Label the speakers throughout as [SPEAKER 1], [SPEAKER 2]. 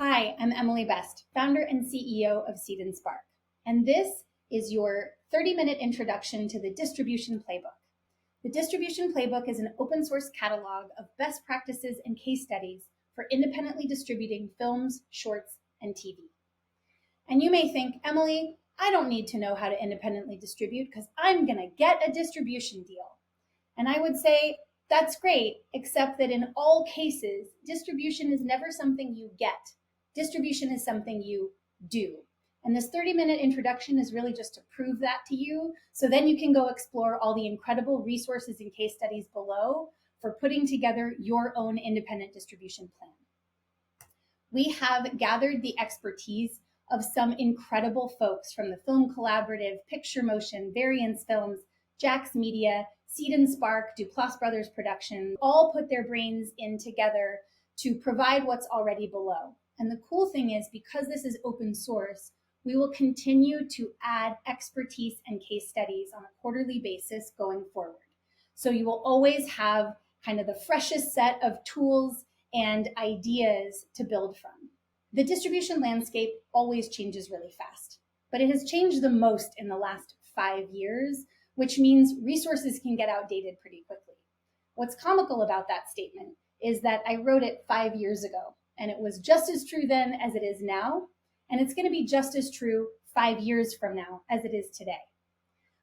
[SPEAKER 1] Hi, I'm Emily Best, founder and CEO of Seed&Spark, and this is your 30-minute introduction to the Distribution Playbook. The Distribution Playbook is an open source catalog of best practices and case studies for independently distributing films, shorts, and TV. And you may think, Emily, I don't need to know how to independently distribute because I'm going to get a distribution deal. And I would say, that's great, except that in all cases, distribution is never something you get. Distribution is something you do. And this 30-minute introduction is really just to prove that to you, so then you can go explore all the incredible resources and case studies below for putting together your own independent distribution plan. We have gathered the expertise of some incredible folks from the Film Collaborative, Picture Motion, Variance Films, Jax Media, Seed&Spark, Duplass Brothers Productions, all put their brains in together to provide what's already below. And the cool thing is, because this is open source, we will continue to add expertise and case studies on a quarterly basis going forward. So you will always have kind of the freshest set of tools and ideas to build from. The distribution landscape always changes really fast, but it has changed the most in the last 5 years, which means resources can get outdated pretty quickly. What's comical about that statement is that I wrote it 5 years ago, and it was just as true then as it is now, and it's going to be just as true 5 years from now as it is today.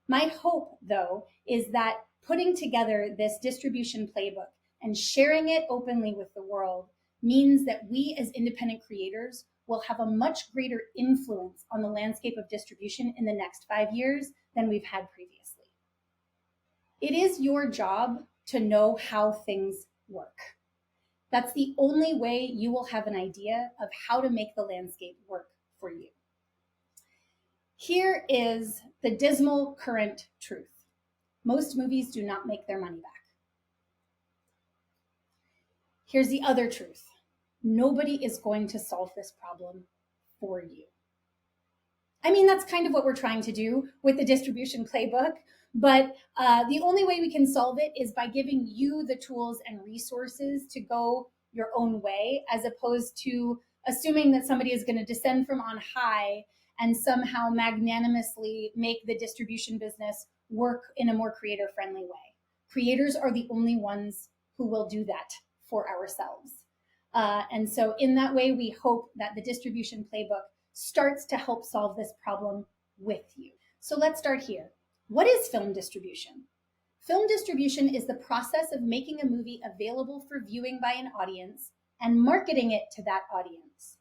[SPEAKER 1] My hope, though, is that putting together this distribution playbook and sharing it openly with the world means that we as independent creators will have a much greater influence on the landscape of distribution in the next 5 years than we've had previously. It is your job to know how things work. That's the only way you will have an idea of how to make the landscape work for you. Here is the dismal current truth. Most movies do not make their money back. Here's the other truth. Nobody is going to solve this problem for you. I mean, that's kind of what we're trying to do with the distribution playbook, but the only way we can solve it is by giving you the tools and resources to go your own way, as opposed to assuming that somebody is going to descend from on high and somehow magnanimously make the distribution business work in a more creator-friendly way. Creators are the only ones who will do that for ourselves. And so in that way, we hope that the distribution playbook starts to help solve this problem with you. So let's start here. What is film distribution? Film distribution is the process of making a movie available for viewing by an audience and marketing it to that audience.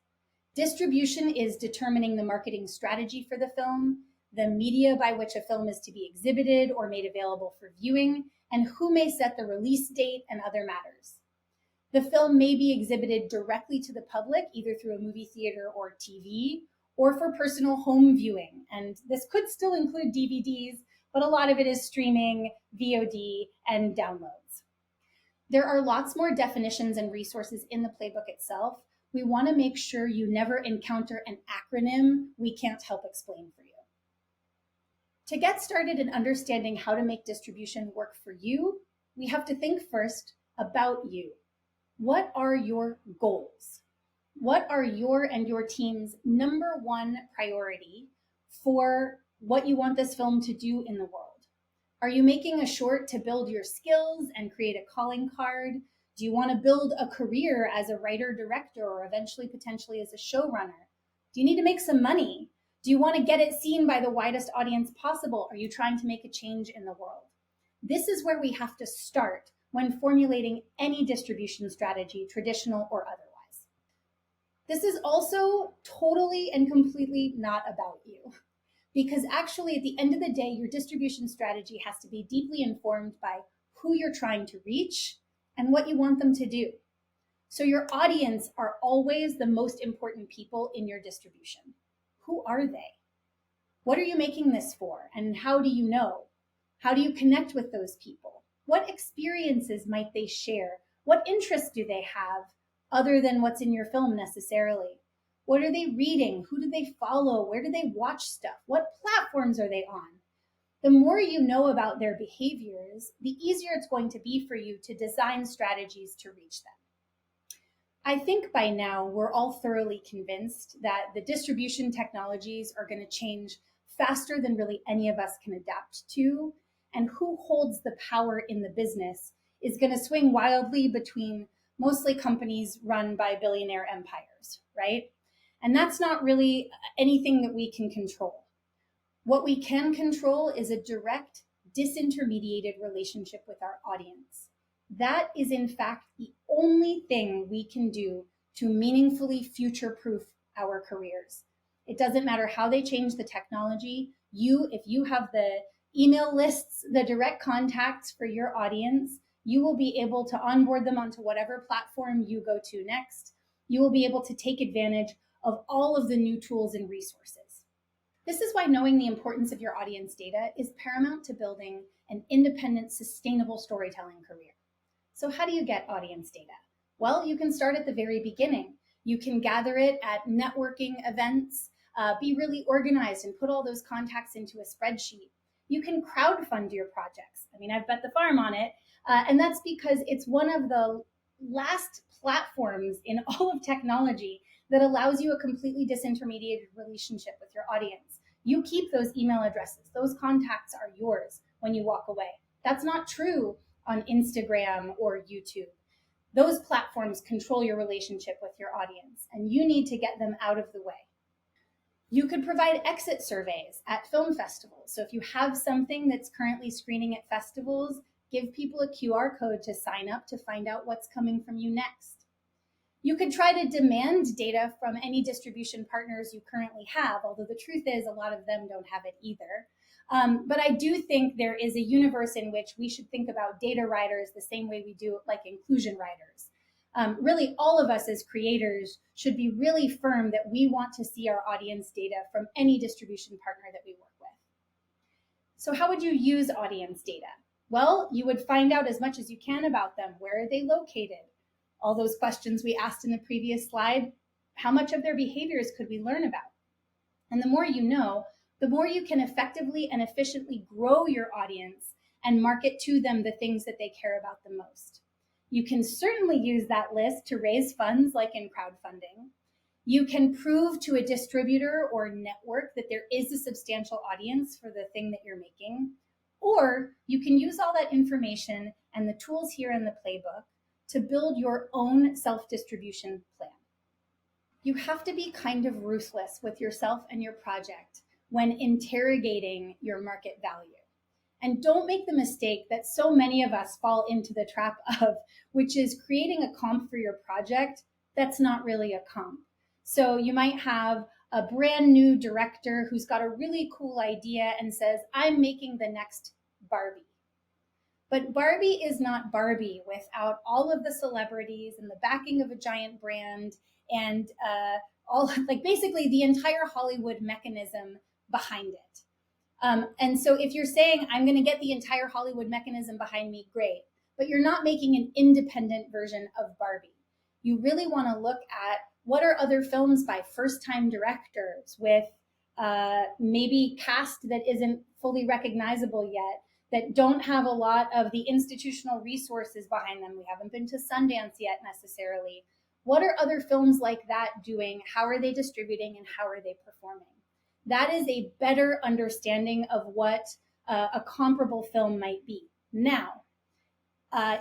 [SPEAKER 1] Distribution is determining the marketing strategy for the film, the media by which a film is to be exhibited or made available for viewing, and who may set the release date and other matters. The film may be exhibited directly to the public, either through a movie theater or TV, or for personal home viewing. And this could still include DVDs, but a lot of it is streaming, VOD, and downloads. There are lots more definitions and resources in the playbook itself. We want to make sure you never encounter an acronym we can't help explain for you. To get started in understanding how to make distribution work for you, we have to think first about you. What are your goals? What are your and your team's number one priority for what you want this film to do in the world? Are you making a short to build your skills and create a calling card? Do you want to build a career as a writer, director, or eventually potentially as a showrunner? Do you need to make some money? Do you want to get it seen by the widest audience possible? Are you trying to make a change in the world? This is where we have to start when formulating any distribution strategy, traditional or otherwise. This is also totally and completely not about you, because actually at the end of the day, your distribution strategy has to be deeply informed by who you're trying to reach and what you want them to do. So your audience are always the most important people in your distribution. Who are they? What are you making this for? And how do you know? How do you connect with those people? What experiences might they share? What interests do they have other than what's in your film necessarily? What are they reading? Who do they follow? Where do they watch stuff? What platforms are they on? The more you know about their behaviors, the easier it's going to be for you to design strategies to reach them. I think by now we're all thoroughly convinced that the distribution technologies are going to change faster than really any of us can adapt to. And who holds the power in the business is going to swing wildly between mostly companies run by billionaire empires, right? And that's not really anything that we can control. What we can control is a direct, disintermediated relationship with our audience. That is, in fact, the only thing we can do to meaningfully future proof our careers. It doesn't matter how they change the technology. If you have the email lists, the direct contacts for your audience, you will be able to onboard them onto whatever platform you go to next. You will be able to take advantage of all of the new tools and resources. This is why knowing the importance of your audience data is paramount to building an independent, sustainable storytelling career. So how do you get audience data? Well, you can start at the very beginning. You can gather it at networking events, be really organized and put all those contacts into a spreadsheet. You can crowdfund your projects. I mean, I've bet the farm on it. And that's because it's one of the last platforms in all of technology that allows you a completely disintermediated relationship with your audience. You keep those email addresses. Those contacts are yours when you walk away. That's not true on Instagram or YouTube. Those platforms control your relationship with your audience, and you need to get them out of the way. You could provide exit surveys at film festivals. So if you have something that's currently screening at festivals, give people a QR code to sign up to find out what's coming from you next. You could try to demand data from any distribution partners you currently have, although the truth is a lot of them don't have it either. But I do think there is a universe in which we should think about data writers the same way we do like inclusion writers. Really, all of us as creators should be really firm that we want to see our audience data from any distribution partner that we work with. So how would you use audience data? Well, you would find out as much as you can about them. Where are they located? All those questions we asked in the previous slide, how much of their behaviors could we learn about? And the more you know, the more you can effectively and efficiently grow your audience and market to them the things that they care about the most. You can certainly use that list to raise funds like in crowdfunding. You can prove to a distributor or network that there is a substantial audience for the thing that you're making. Or you can use all that information and the tools here in the playbook to build your own self-distribution plan. You have to be kind of ruthless with yourself and your project when interrogating your market value. And don't make the mistake that so many of us fall into the trap of, which is creating a comp for your project that's not really a comp. So you might have a brand new director who's got a really cool idea and says, I'm making the next Barbie. But Barbie is not Barbie without all of the celebrities and the backing of a giant brand and basically the entire Hollywood mechanism behind it. And so if you're saying, I'm going to get the entire Hollywood mechanism behind me, great. But you're not making an independent version of Barbie. You really want to look at what are other films by first-time directors with maybe cast that isn't fully recognizable yet, that don't have a lot of the institutional resources behind them. We haven't been to Sundance yet necessarily. What are other films like that doing? How are they distributing and how are they performing? That is a better understanding of what a comparable film might be. Now,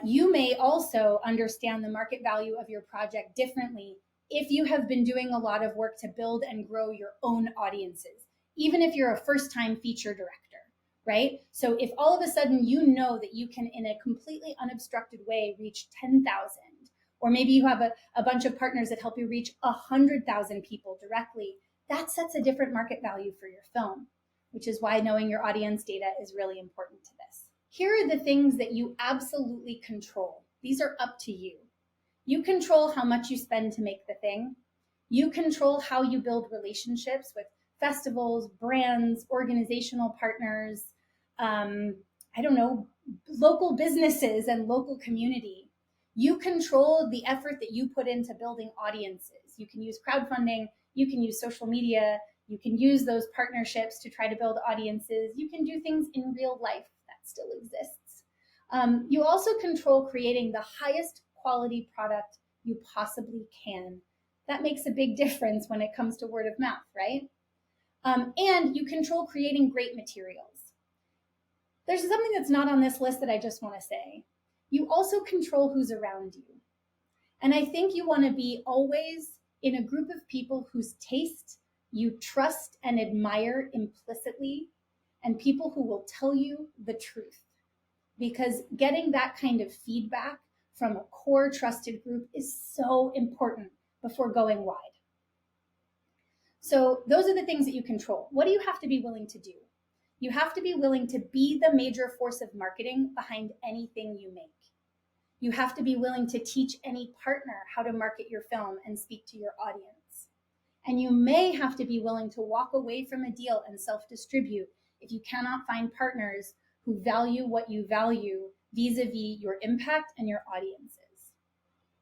[SPEAKER 1] you may also understand the market value of your project differently if you have been doing a lot of work to build and grow your own audiences, even if you're a first-time feature director. Right? So if all of a sudden you know that you can, in a completely unobstructed way, reach 10,000, or maybe you have a bunch of partners that help you reach 100,000 people directly, that sets a different market value for your film, which is why knowing your audience data is really important to this. Here are the things that you absolutely control. These are up to you. You control how much you spend to make the thing. You control how you build relationships with festivals, brands, organizational partners, local businesses and local community. You control the effort that you put into building audiences. You can use crowdfunding, you can use social media, you can use those partnerships to try to build audiences. You can do things in real life that still exists. You also control creating the highest quality product you possibly can. That makes a big difference when it comes to word of mouth, right? And you control creating great materials. There's something that's not on this list that I just want to say. You also control who's around you. And I think you want to be always in a group of people whose taste you trust and admire implicitly, and people who will tell you the truth. Because getting that kind of feedback from a core trusted group is so important before going wide. So those are the things that you control. What do you have to be willing to do? You have to be willing to be the major force of marketing behind anything you make. You have to be willing to teach any partner how to market your film and speak to your audience. And you may have to be willing to walk away from a deal and self-distribute if you cannot find partners who value what you value vis-a-vis your impact and your audiences.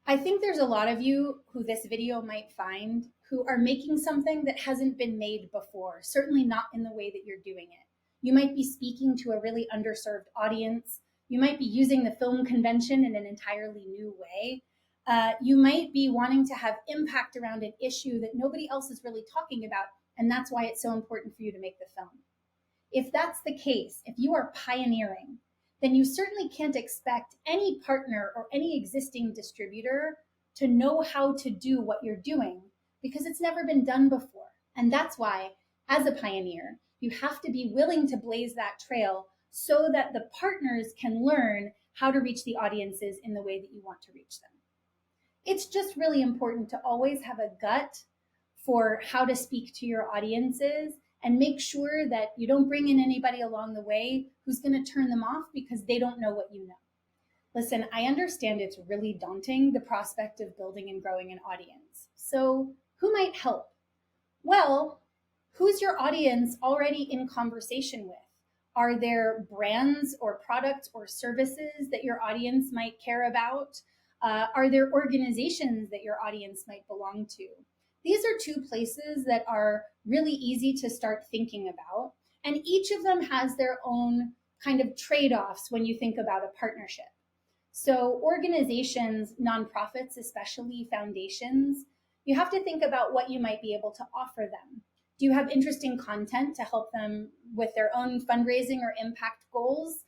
[SPEAKER 1] I think there's a lot of you who this video might find who are making something that hasn't been made before, certainly not in the way that you're doing it. You might be speaking to a really underserved audience. You might be using the film convention in an entirely new way. You might be wanting to have impact around an issue that nobody else is really talking about, and that's why it's so important for you to make the film. If that's the case, if you are pioneering, then you certainly can't expect any partner or any existing distributor to know how to do what you're doing because it's never been done before. And that's why, as a pioneer, you have to be willing to blaze that trail so that the partners can learn how to reach the audiences in the way that you want to reach them. It's just really important to always have a gut for how to speak to your audiences and make sure that you don't bring in anybody along the way who's going to turn them off because they don't know what you know. Listen, I understand it's really daunting, the prospect of building and growing an audience. So who might help? Well, who's your audience already in conversation with? Are there brands or products or services that your audience might care about? Are there organizations that your audience might belong to? These are two places that are really easy to start thinking about. And each of them has their own kind of trade-offs when you think about a partnership. So organizations, nonprofits, especially foundations, you have to think about what you might be able to offer them. Do you have interesting content to help them with their own fundraising or impact goals?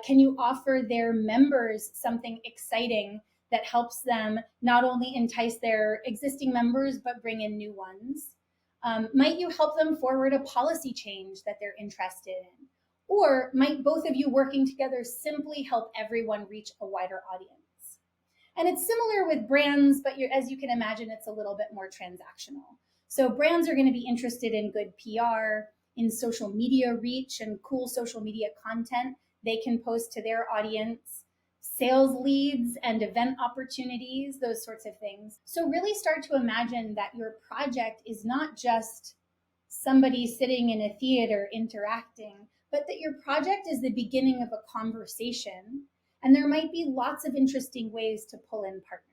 [SPEAKER 1] Can you offer their members something exciting that helps them not only entice their existing members, but bring in new ones? Might you help them forward a policy change that they're interested in? Or might both of you working together simply help everyone reach a wider audience? And it's similar with brands, but as you can imagine, it's a little bit more transactional. So brands are going to be interested in good PR, in social media reach and cool social media content they can post to their audience, sales leads and event opportunities, those sorts of things. So really start to imagine that your project is not just somebody sitting in a theater interacting, but that your project is the beginning of a conversation, and there might be lots of interesting ways to pull in partners.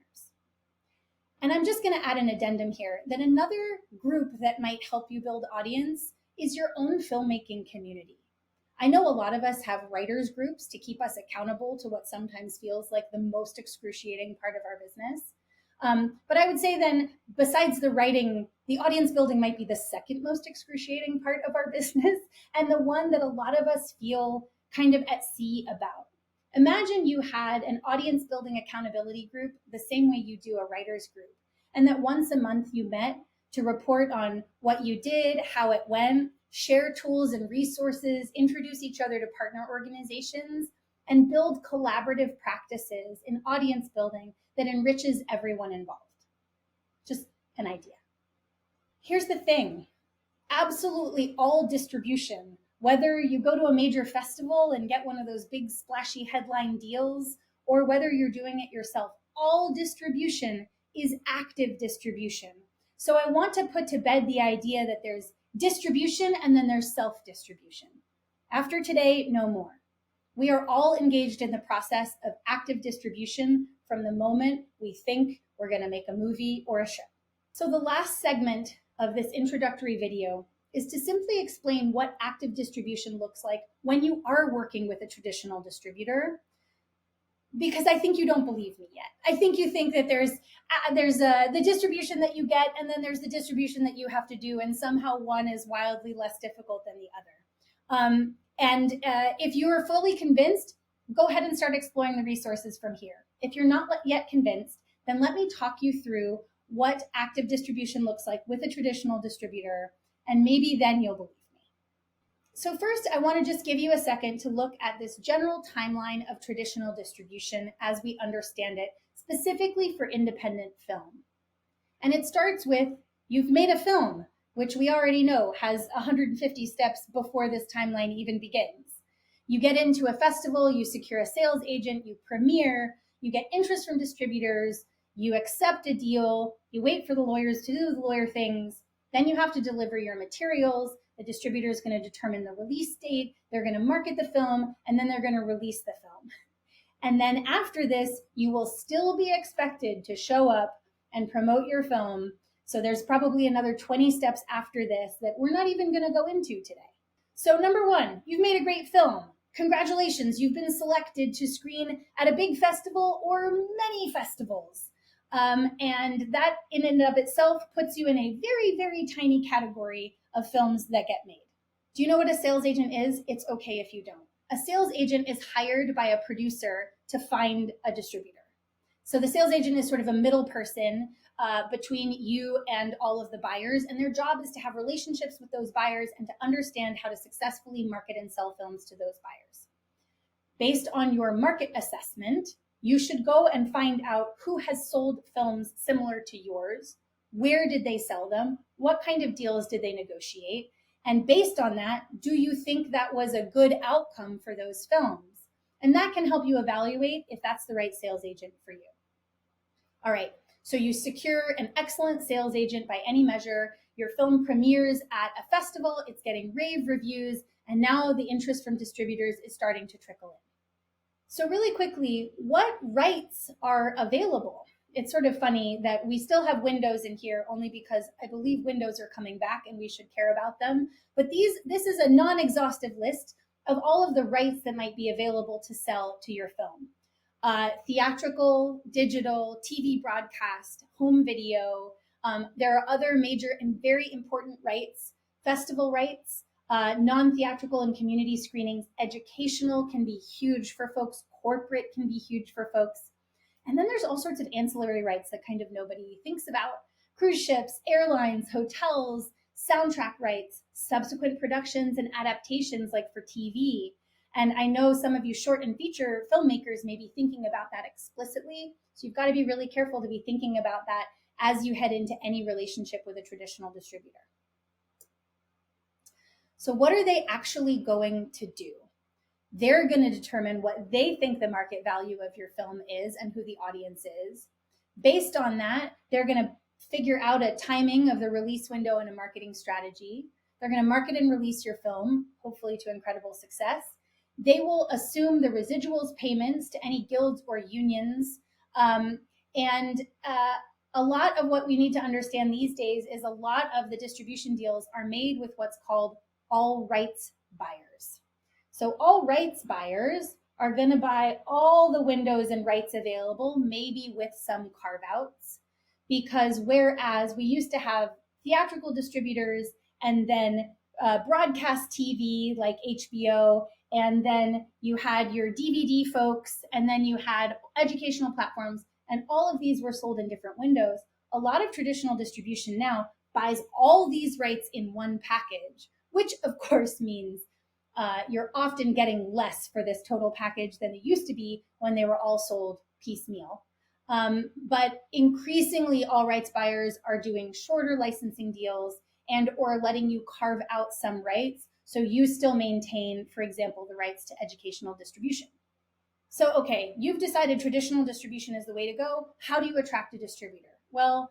[SPEAKER 1] And I'm just going to add an addendum here that another group that might help you build audience is your own filmmaking community. I know a lot of us have writers groups to keep us accountable to what sometimes feels like the most excruciating part of our business. But I would say then, besides the writing, the audience building might be the second most excruciating part of our business, and the one that a lot of us feel kind of at sea about. Imagine you had an audience building accountability group the same way you do a writers group, and that once a month you met to report on what you did, how it went, share tools and resources, introduce each other to partner organizations, and build collaborative practices in audience building that enriches everyone involved. Just an idea. Here's the thing. Absolutely all distribution, whether you go to a major festival and get one of those big splashy headline deals, or whether you're doing it yourself, all distribution is active distribution. So I want to put to bed the idea that there's distribution and then there's self-distribution. After today, no more. We are all engaged in the process of active distribution from the moment we think we're going to make a movie or a show. So the last segment of this introductory video is to simply explain what active distribution looks like when you are working with a traditional distributor. because I think you don't believe me yet. I think you think that there's the distribution that you get, and then there's the distribution that you have to do, and somehow one is wildly less difficult than the other. And if you are fully convinced, go ahead and start exploring the resources from here. If you're not yet convinced, then let me talk you through what active distribution looks like with a traditional distributor, and maybe then you'll believe me. So first, I want to just give you a second to look at this general timeline of traditional distribution as we understand it, specifically for independent film. And it starts with, you've made a film, which we already know has 150 steps before this timeline even begins. You get into a festival, you secure a sales agent, you premiere, you get interest from distributors, you accept a deal, you wait for the lawyers to do the lawyer things, then you have to deliver your materials. The distributor is going to determine the release date, they're going to market the film, and then they're going to release the film. And then after this, you will still be expected to show up and promote your film. So there's probably another 20 steps after this that we're not even going to go into today. So number one, you've made a great film. Congratulations, you've been selected to screen at a big festival or many festivals. And that in and of itself puts you in a very, very tiny category of films that get made. Do you know what a sales agent is? It's okay if you don't. A sales agent is hired by a producer to find a distributor. So the sales agent is sort of a middle person between you and all of the buyers, and their job is to have relationships with those buyers and to understand how to successfully market and sell films to those buyers. Based on your market assessment, you should go and find out who has sold films similar to yours, where did they sell them, what kind of deals did they negotiate, and based on that, do you think that was a good outcome for those films? And that can help you evaluate if that's the right sales agent for you. All right, so you secure an excellent sales agent by any measure. Your film premieres at a festival, it's getting rave reviews, and now the interest from distributors is starting to trickle in. So really quickly, what rights are available? It's sort of funny that we still have windows in here only because I believe windows are coming back and we should care about them. But this is a non-exhaustive list of all of the rights that might be available to sell to your film. Theatrical, digital, TV broadcast, home video. There are other major and very important rights, festival rights, non-theatrical and community screenings. Educational can be huge for folks. Corporate can be huge for folks. And then there's all sorts of ancillary rights that kind of nobody thinks about. Cruise ships, airlines, hotels, soundtrack rights, subsequent productions and adaptations like for TV. And I know some of you short and feature filmmakers may be thinking about that explicitly. So you've got to be really careful to be thinking about that as you head into any relationship with a traditional distributor. So what are they actually going to do? They're going to determine what they think the market value of your film is and who the audience is. Based on that, they're going to figure out a timing of the release window and a marketing strategy. They're going to market and release your film, hopefully to incredible success. They will assume the residuals payments to any guilds or unions. And a lot of what we need to understand these days is a lot of the distribution deals are made with what's called all rights buyers. So all rights buyers are going to buy all the windows and rights available, maybe with some carve outs, because whereas we used to have theatrical distributors and then broadcast TV like HBO, and then you had your DVD folks, and then you had educational platforms, and all of these were sold in different windows. A lot of traditional distribution now buys all these rights in one package, which of course means you're often getting less for this total package than it used to be when they were all sold piecemeal. But increasingly, all rights buyers are doing shorter licensing deals and or letting you carve out some rights so you still maintain, for example, the rights to educational distribution. So, okay, you've decided traditional distribution is the way to go. How do you attract a distributor? Well,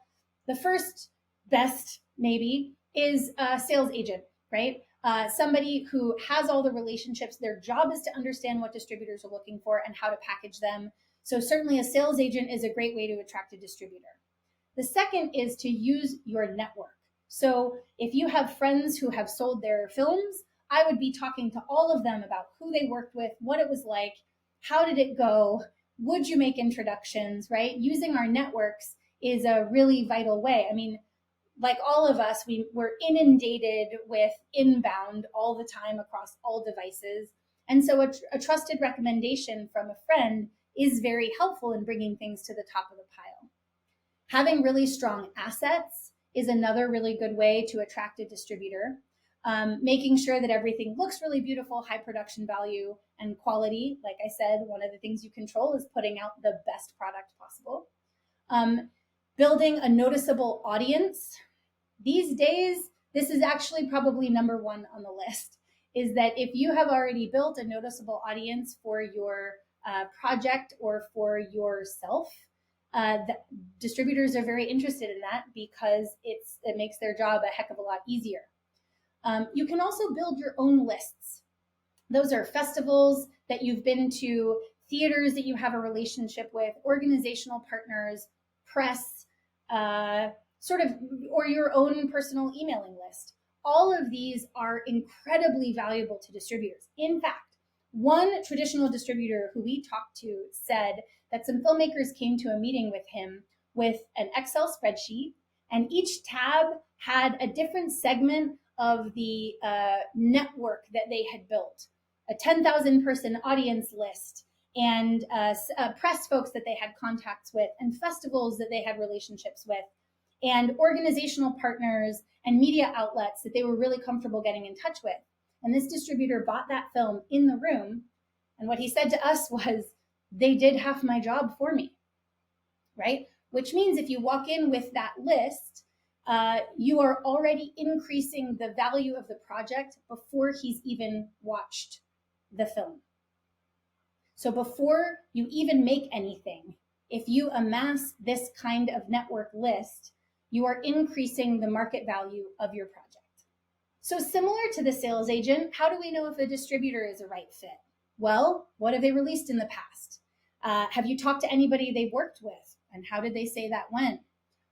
[SPEAKER 1] the first best maybe is a sales agent, right? Somebody who has all the relationships. Their job is to understand what distributors are looking for and how to package them. So certainly a sales agent is a great way to attract a distributor. The second is to use your network. So if you have friends who have sold their films, I would be talking to all of them about who they worked with, what it was like, how did it go, Would you make introductions, right? Using our networks is a really vital way. I mean, like all of us, we're inundated with inbound all the time across all devices. And so a trusted recommendation from a friend is very helpful in bringing things to the top of the pile. Having really strong assets is another really good way to attract a distributor. Making sure that everything looks really beautiful, high production value and quality. Like I said, one of the things you control is putting out the best product possible. Building a noticeable audience. These days, this is actually probably number one on the list, is that if you have already built a noticeable audience for your project or for yourself, the distributors are very interested in that because it makes their job a heck of a lot easier. You can also build your own lists. Those are festivals that you've been to, theaters that you have a relationship with, organizational partners, press, or your own personal emailing list. All of these are incredibly valuable to distributors. In fact, one traditional distributor who we talked to said that some filmmakers came to a meeting with him with an Excel spreadsheet, and each tab had a different segment of the network that they had built, a 10,000 person audience list, and press folks that they had contacts with, and festivals that they had relationships with, and organizational partners and media outlets that they were really comfortable getting in touch with. And this distributor bought that film in the room. And what he said to us was, they did half my job for me, right? Which means if you walk in with that list, you are already increasing the value of the project before he's even watched the film. So before you even make anything, if you amass this kind of network list, you are increasing the market value of your project. So similar to the sales agent, how do we know if a distributor is a right fit? Well, what have they released in the past? Have you talked to anybody they've worked with? And how did they say that went?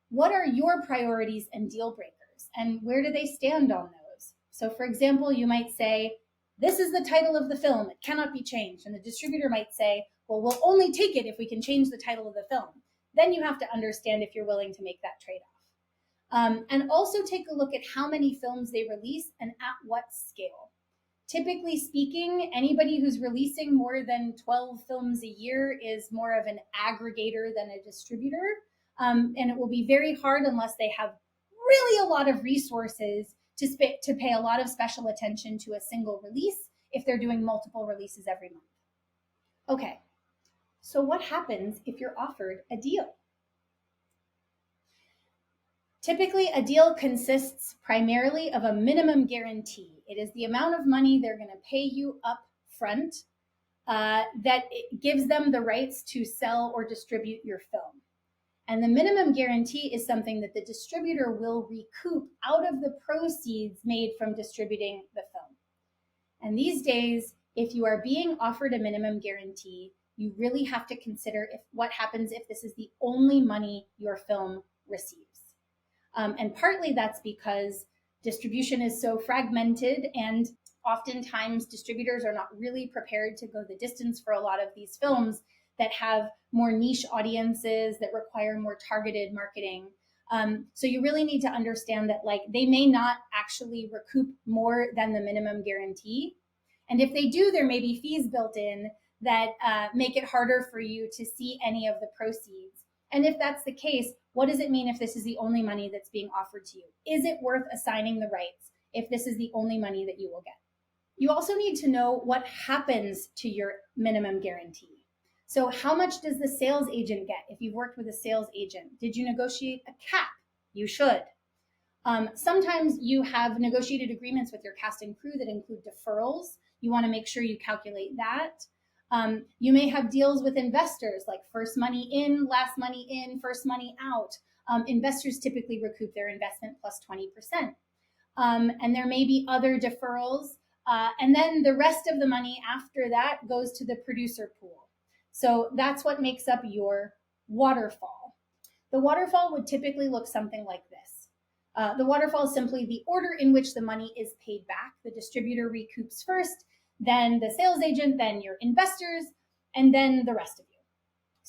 [SPEAKER 1] What are your priorities and deal breakers? And where do they stand on those? So for example, you might say, this is the title of the film, it cannot be changed. And the distributor might say, well, we'll only take it if we can change the title of the film. Then you have to understand if you're willing to make that trade-off. And also take a look at how many films they release and at what scale. Typically speaking, anybody who's releasing more than 12 films a year is more of an aggregator than a distributor. And it will be very hard unless they have really a lot of resources to pay a lot of special attention to a single release if they're doing multiple releases every month. Okay, so what happens if you're offered a deal? Typically, a deal consists primarily of a minimum guarantee. It is the amount of money they're going to pay you up front that it gives them the rights to sell or distribute your film. And the minimum guarantee is something that the distributor will recoup out of the proceeds made from distributing the film. And these days, if you are being offered a minimum guarantee, you really have to consider what happens if this is the only money your film receives. And partly that's because distribution is so fragmented, and oftentimes distributors are not really prepared to go the distance for a lot of these films that have more niche audiences that require more targeted marketing. So you really need to understand that they may not actually recoup more than the minimum guarantee. And if they do, there may be fees built in that make it harder for you to see any of the proceeds. And if that's the case, what does it mean if this is the only money that's being offered to you? Is it worth assigning the rights if this is the only money that you will get? You also need to know what happens to your minimum guarantee. So how much does the sales agent get if you've worked with a sales agent? Did you negotiate a cap? You should. Sometimes you have negotiated agreements with your cast and crew that include deferrals. You want to make sure you calculate that. You may have deals with investors, like first money in, last money in, first money out. Investors typically recoup their investment plus 20%. And there may be other deferrals. And then the rest of the money after that goes to the producer pool. So that's what makes up your waterfall. The waterfall would typically look something like this. The waterfall is simply the order in which the money is paid back. The distributor recoups first, then the sales agent, then your investors, and then the rest of you.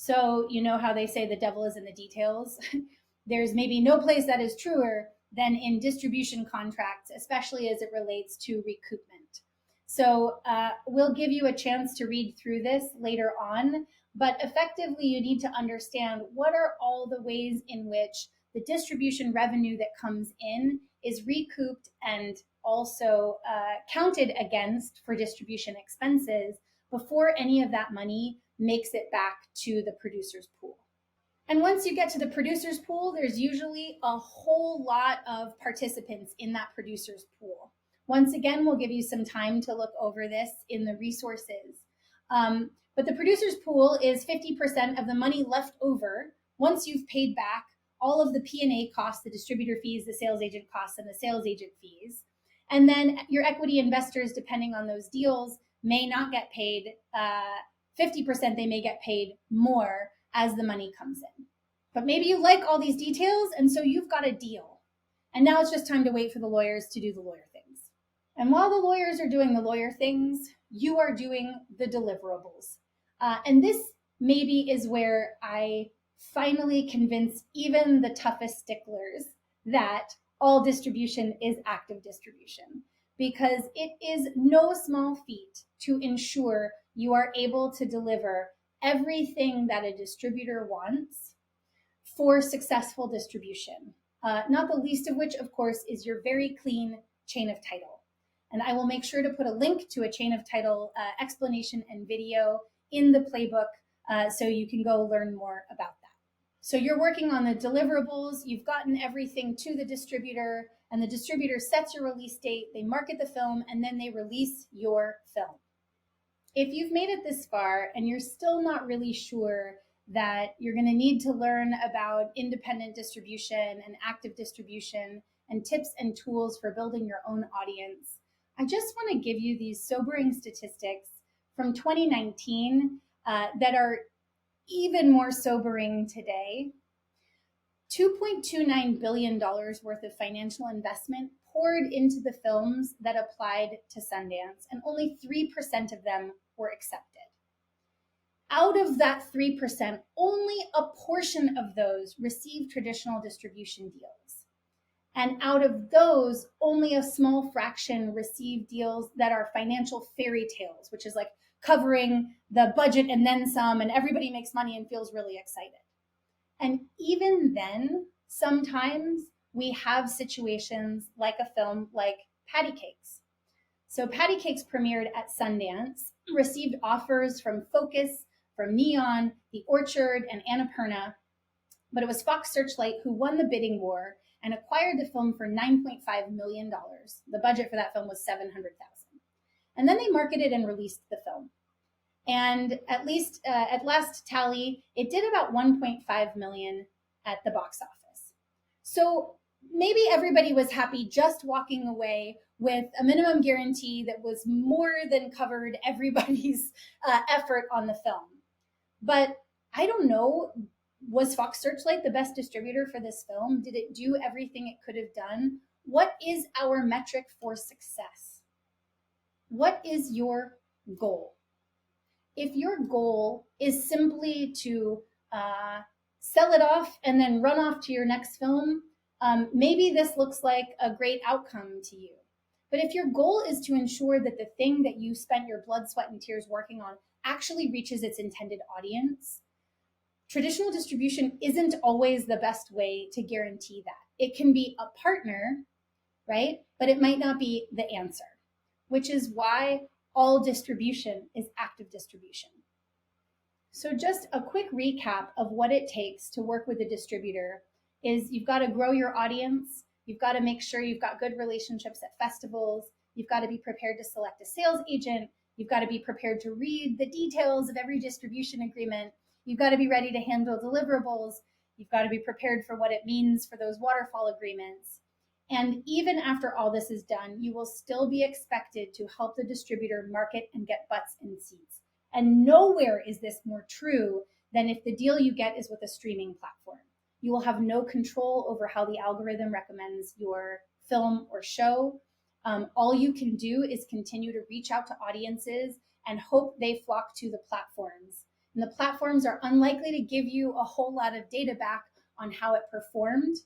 [SPEAKER 1] So, you know how they say the devil is in the details? There's maybe no place that is truer than in distribution contracts, especially as it relates to recoupment. So, we'll give you a chance to read through this later on, but effectively, you need to understand what are all the ways in which the distribution revenue that comes in is recouped and also counted against for distribution expenses before any of that money makes it back to the producer's pool. And once you get to the producer's pool, there's usually a whole lot of participants in that producer's pool. Once again, we'll give you some time to look over this in the resources. But the producer's pool is 50% of the money left over once you've paid back all of the P&A costs, the distributor fees, the sales agent costs, and the sales agent fees. And then your equity investors, depending on those deals, may not get paid 50%, they may get paid more as the money comes in. But maybe you like all these details, and so you've got a deal. And now it's just time to wait for the lawyers to do the lawyer things. And while the lawyers are doing the lawyer things, you are doing the deliverables. And this maybe is where I finally convince even the toughest sticklers that all distribution is active distribution, because it is no small feat to ensure you are able to deliver everything that a distributor wants for successful distribution. Not the least of which, of course, is your very clean chain of title. And I will make sure to put a link to a chain of title explanation and video in the playbook so you can go learn more about that. So you're working on the deliverables, you've gotten everything to the distributor, and the distributor sets your release date, they market the film, and then they release your film. If you've made it this far and you're still not really sure that you're going to need to learn about independent distribution and active distribution and tips and tools for building your own audience, I just want to give you these sobering statistics from 2019 that are even more sobering today. $2.29 billion worth of financial investment poured into the films that applied to Sundance, and only 3% of them were accepted. Out of that 3%, only a portion of those received traditional distribution deals. And out of those, only a small fraction received deals that are financial fairy tales, which is like covering the budget and then some, and everybody makes money and feels really excited. And even then, sometimes we have situations like a film like Patty Cakes. So Patty Cakes premiered at Sundance, received offers from Focus, from Neon, The Orchard, and Annapurna, but it was Fox Searchlight who won the bidding war and acquired the film for $9.5 million. The budget for that film was $700,000. And then they marketed and released the film. And at last tally, it did about 1.5 million at the box office. So maybe everybody was happy just walking away with a minimum guarantee that was more than covered everybody's effort on the film. But I don't know, was Fox Searchlight the best distributor for this film? Did it do everything it could have done? What is our metric for success? What is your goal? If your goal is simply to sell it off and then run off to your next film, maybe this looks like a great outcome to you. But if your goal is to ensure that the thing that you spent your blood, sweat, and tears working on actually reaches its intended audience, traditional distribution isn't always the best way to guarantee that. It can be a partner, right? But it might not be the answer, which is why all distribution is active distribution. So just a quick recap of what it takes to work with a distributor is you've got to grow your audience. You've got to make sure you've got good relationships at festivals. You've got to be prepared to select a sales agent. You've got to be prepared to read the details of every distribution agreement. You've got to be ready to handle deliverables. You've got to be prepared for what it means for those waterfall agreements. And even after all this is done, you will still be expected to help the distributor market and get butts in seats. And nowhere is this more true than if the deal you get is with a streaming platform. You will have no control over how the algorithm recommends your film or show. All you can do is continue to reach out to audiences and hope they flock to the platforms. And the platforms are unlikely to give you a whole lot of data back on how it performed.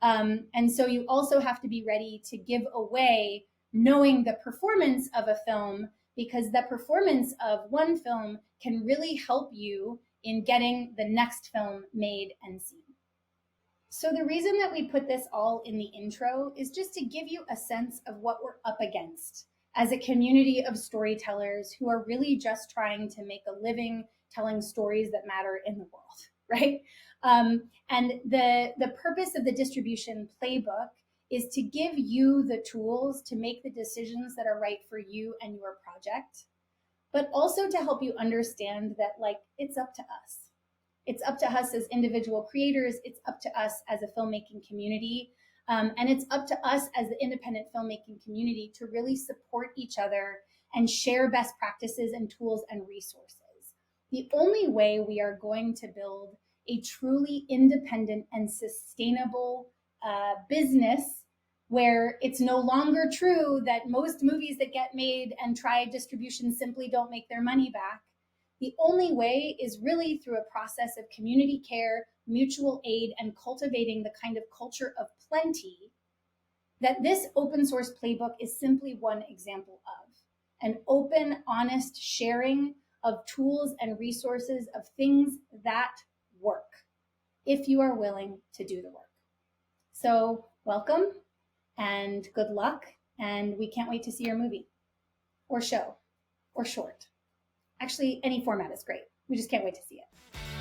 [SPEAKER 1] And so you also have to be ready to give away knowing the performance of a film, because the performance of one film can really help you in getting the next film made and seen. So the reason that we put this all in the intro is just to give you a sense of what we're up against as a community of storytellers who are really just trying to make a living telling stories that matter in the world, right? And the purpose of the Distribution Playbook is to give you the tools to make the decisions that are right for you and your project, but also to help you understand that, like, it's up to us. It's up to us as individual creators. It's up to us as a filmmaking community. And it's up to us as the independent filmmaking community to really support each other and share best practices and tools and resources. The only way we are going to build a truly independent and sustainable business where it's no longer true that most movies that get made and try distribution simply don't make their money back. The only way is really through a process of community care, mutual aid, and cultivating the kind of culture of plenty that this open source playbook is simply one example of. An open, honest sharing of tools and resources of things that work, if you are willing to do the work. So welcome and good luck, and we can't wait to see your movie or show or short. Actually, any format is great. We just can't wait to see it.